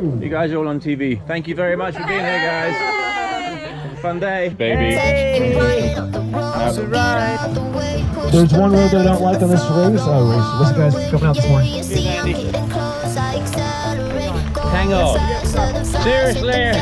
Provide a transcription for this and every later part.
You guys are all on TV. Thank you very much for being here, guys. Fun day. Baby. There's one road that I don't like on this race. What's the guys coming out this morning? Tango. Seriously.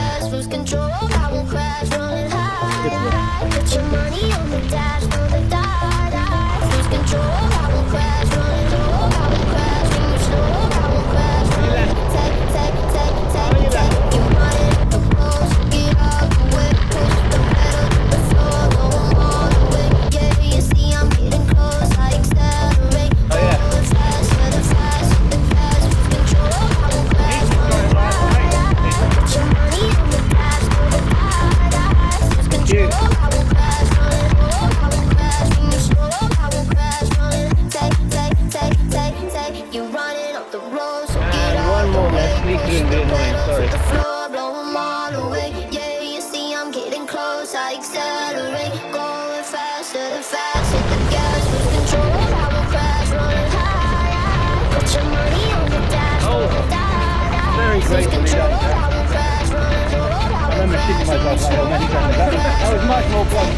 That was much more fun.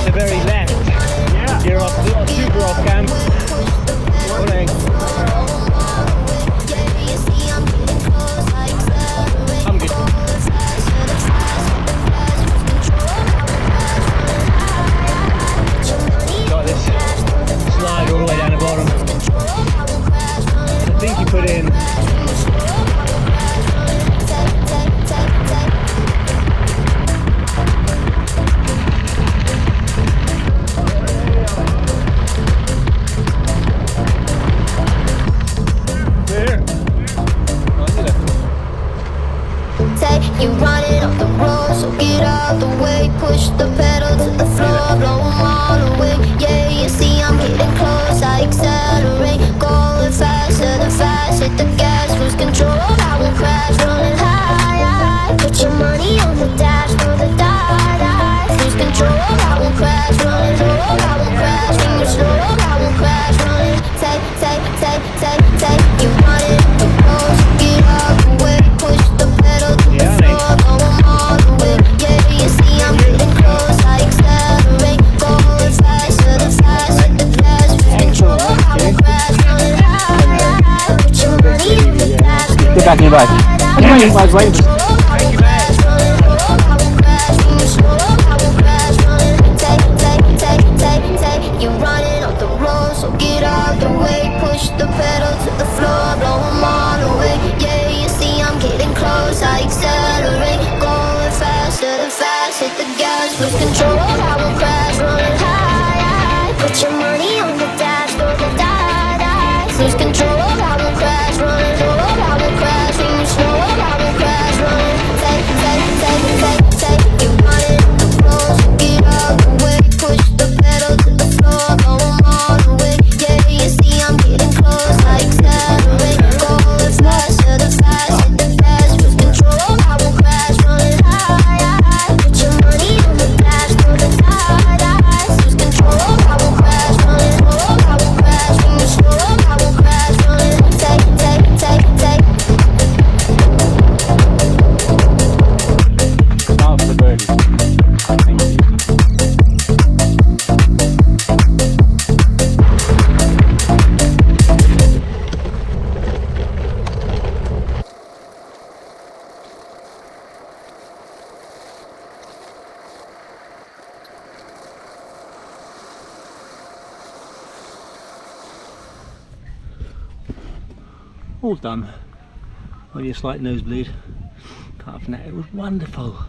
The very left. Yeah. You're off, super off camp. Morning. I'm good. Got this slide all the way down the bottom. I think you put in. You running off the road, so get out the way. Push the pedal to the floor, blow them all away. Yeah, you see I'm getting close, I accelerate. Going faster than fast, hit the gas, lose control. I will crash, running high. Put your money on the dash, for the die. Lose control, I will crash, running low. I will crash, when you slow. I will crash, running. Take. You running off the road, so get out the way. Push the pedal to the floor, blow them all away. Yeah, you see I'm getting close, I accelerate. Going faster than fast, hit the gas, lose control. I will crash, running high. Put your money on the dash, Get back in your bike. Thank you, man. You running off the road, so get out the way. Push the pedal to the floor, blow them all away. Yeah, you see I'm getting close, I accelerate. Going faster than fast, hit the gas, lose control. I will crash, running high. Put your money on the dash, for the die. Lose control, I will crash, running low. I will crash, when you slow. I will crash, running. Take. You running off the road, so get out the way. Push the pedal to the floor, blow them all away. Yeah, you see I'm getting close, I accelerate. Going faster than fast, hit the gas, lose control. I will crash, running high. Put your money on the dash, for the die. Lose control, I will crash, running low. I will crash, when you slow. I will crash, running. Take. Now for the birdie. Thank you. All done. Only a slight nosebleed. Apart from that, it was wonderful.